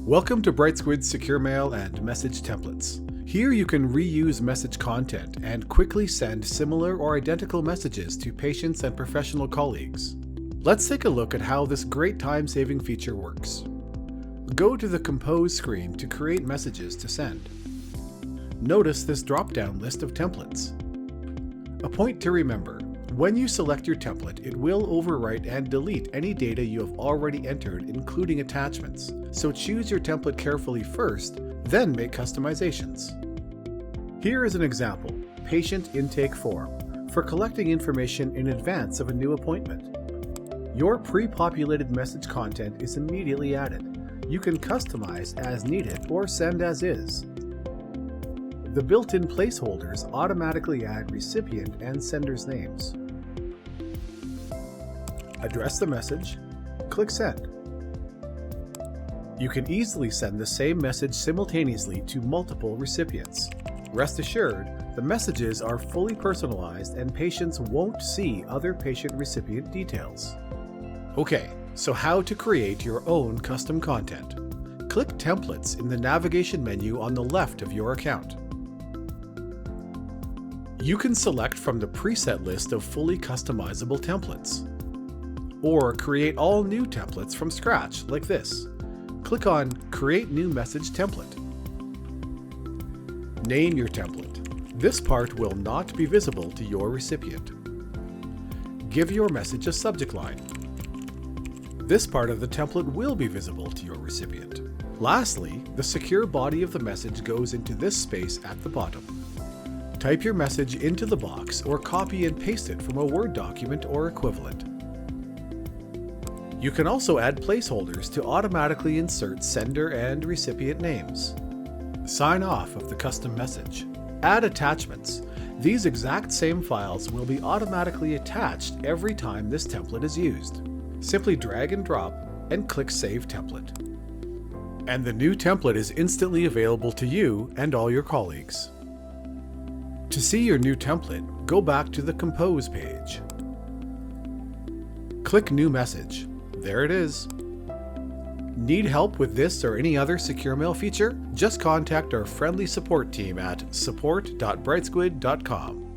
Welcome to Brightsquid's Secure Mail and Message Templates. Here you can reuse message content and quickly send similar or identical messages to patients and professional colleagues. Let's take a look at how this great time-saving feature works. Go to the Compose screen to create messages to send. Notice this drop-down list of templates. A point to remember: when you select your template, it will overwrite and delete any data you have already entered, including attachments. So choose your template carefully first, then make customizations. Here is an example: patient intake form, for collecting information in advance of a new appointment. Your pre-populated message content is immediately added. You can customize as needed or send as is. The built-in placeholders automatically add recipient and sender's names. Address the message, click Send. You can easily send the same message simultaneously to multiple recipients. Rest assured, the messages are fully personalized and patients won't see other patient recipient details. Okay, so how to create your own custom content? Click Templates in the navigation menu on the left of your account. You can select from the preset list of fully customizable templates, or create all new templates from scratch like this. Click on Create New Message Template. Name your template. This part will not be visible to your recipient. Give your message a subject line. This part of the template will be visible to your recipient. Lastly, the secure body of the message goes into this space at the bottom. Type your message into the box or copy and paste it from a Word document or equivalent. You can also add placeholders to automatically insert sender and recipient names. Sign off of the custom message. Add attachments. These exact same files will be automatically attached every time this template is used. Simply drag and drop and click Save Template. And the new template is instantly available to you and all your colleagues. To see your new template, go back to the Compose page. Click New Message. There it is. Need help with this or any other secure mail feature? Just contact our friendly support team at support.brightsquid.com.